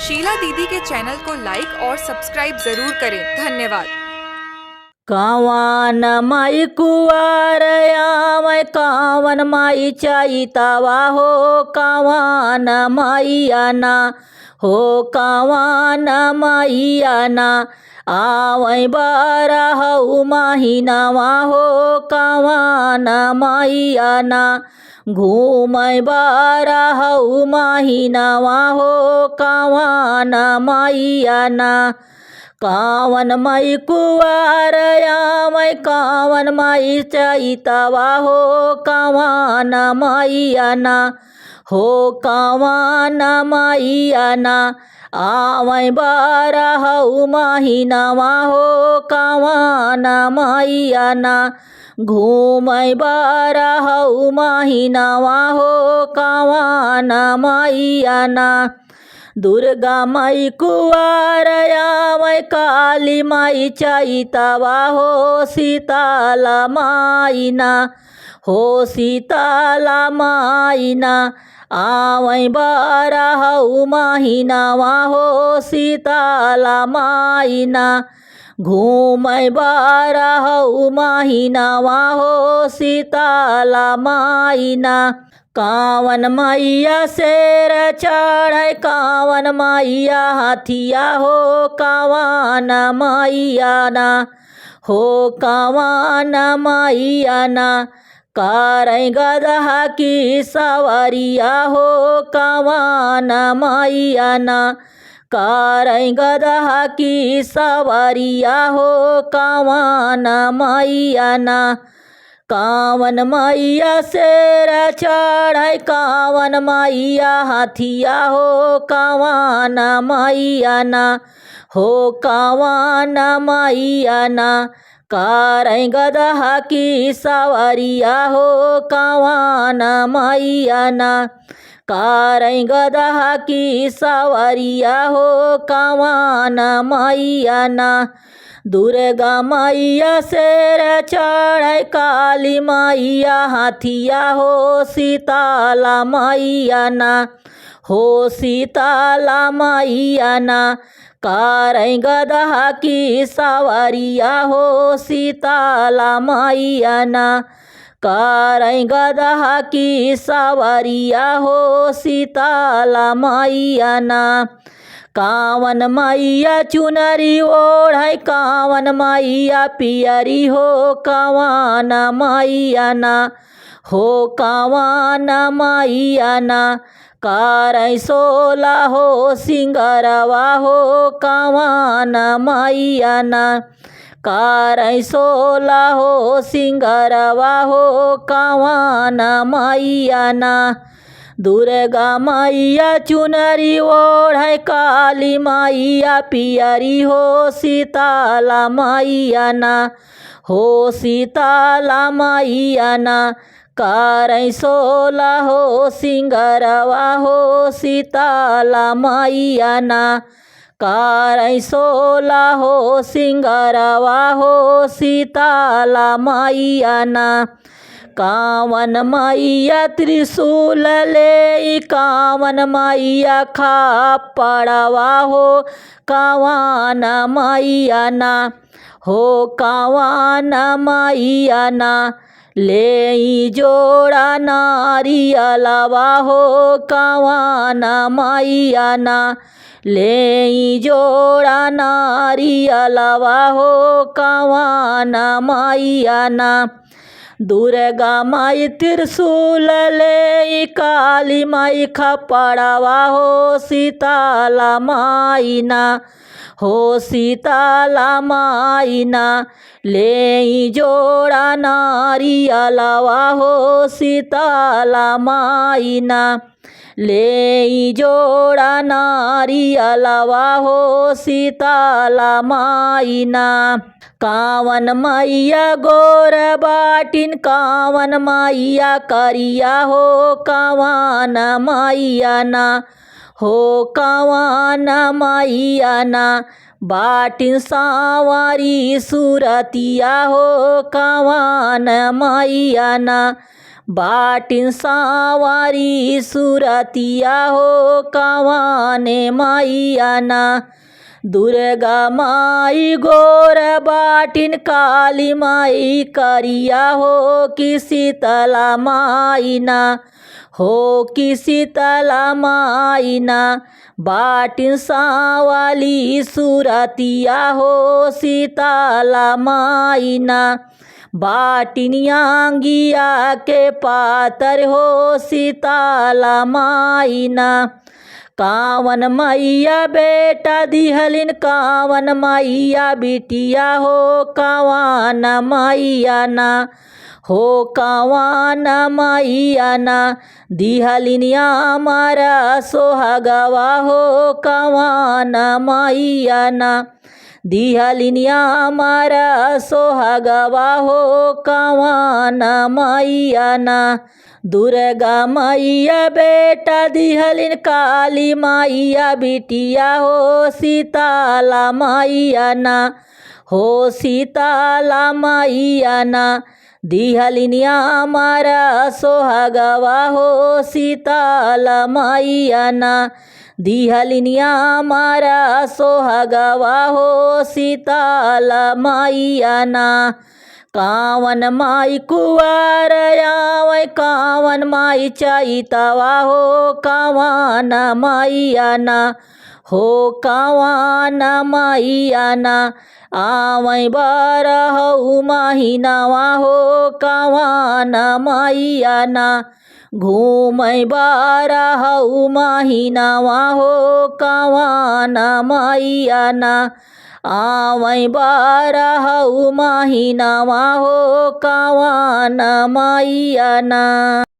शीला दीदी के चैनल को लाइक और सब्सक्राइब जरूर करें। धन्यवाद। कावन माई कुवार आवै कावन माई चैतवा हो कावन मैयाना हो कावन मैयाना आवै बारहु महिनावा हो कावन मैयाना घूमै बारहु महिनावा हो कावन मैयाना कावन माई कुवार आवै कावन माई चैतवा हो कावन मैयाना हो कावन मैयाना आवै बारहु महिनावा हो कावन मैयाना घूमै बारहु महिनावा हो कावन मैयाना दुर्गा माई कुवार आवै काली माई चैतवा हो शीतला माईना हो शीतला माईना आवै बारहु महिनावा हो शीतला माईना घूमै बारहु महिनावा हो शीतला माईना कावन मैया शेर चढ़ै कावन मैया हाथिया हो कावन मैयाना हो कावन मैयाना करै गदहा की सवारिया हो कावन मैयाना करै गदहा की सवारिया हो कावन मैयाना कावन मैया शेर चढ़ै कावन मैया हाथिया हो कावन मैयाना हो कावन मैयाना करै गदहा की सवारिया हो कावन मैयाना करै गदहा की सवारिया हो कावन मैयाना दुर्गा मैया शेर चढ़ै काली मैया हाथिया हो शीतला मैयाना हो शीतला मैयाना करै गदहा की सवारिया हो शीतला मैयाना करै गदहा की सवारिया हो शीतला मैयाना कावन मैया चुनरी ओढ़ै कावन मैया पियरी हो कावन मैयाना हो कावन मैयाना करै सोला हो सिंगरवा हो कावन मैयाना करै सोला हो सिंगरवा हो कावन मैयाना दुर्गा मैया चुनरी ओढ़ै काली मैया पियरी हो शीतला मैयाना हो शीतला मैयाना करै सोला हो सिंगरवा हो शीतला मैयाना करै सोला हो सिंगरवा हो शीतला मैयाना कावन मैया त्रिशूल ले कावन मैया खापड़वा हो कावन मैयाना हो कावन मैयाना ले जोड़ा नारियलवा हो कावन मैयाना ले जोड़ा नारियलवा हो कावन मैयाना दुर्गा माई त्रिशूल ले काली माई खपड़वा हो शीतला माईना हो शीतला माईना ले जोड़ा नारियलवा हो शीतला माईना ले जोड़ा नारियलवा हो शीतला माईना कावन मैया गोर बाटिन कावन मैया करिया हो कावन मैयाना हो कावन मैयाना बाटिन सावारी सुरतिया हो कावन मैयाना बाटिन सावारी सुरतिया हो कवाने मैया ना। दुर्गा माई गोर बाटिन काली माई करिया हो कि शीतला माई ना। हो कि शीतला माई ना। बाटिन सावाली सुरतिया हो शीतला माई ना। बाटिन यांगिया के पातर हो शीतला माई ना। कावन मैया बेटा दिहलिन कावन मैया बिटिया हो कावन मैया ना। हो कावन मैया ना। दिहलिन हमारा सोहगवा हो कावन मैया ना। दिहलिन हमारा सोहगवा हो कावन मैया ना। दुर्गा मैया बेटा दिहलिन काली मैया बिटिया हो शीतला मैया ना। हो शीतला मैया ना। दिहलिन हमारा सोहगवा हो शीतला मैया ना। दिहलिन हमारा सोहगवा हो शीतला मैया ना। कावन माई कुवार आवै कावन माई चैतवा हो कावन मैया ना। हो कावन मैया ना। आवै बरहु महिनावा हो कावन मैया ना। घूमै बरहु महिनावा हो कावन मैया ना। आवै बरहु महिनावा हो कावन मैया ना।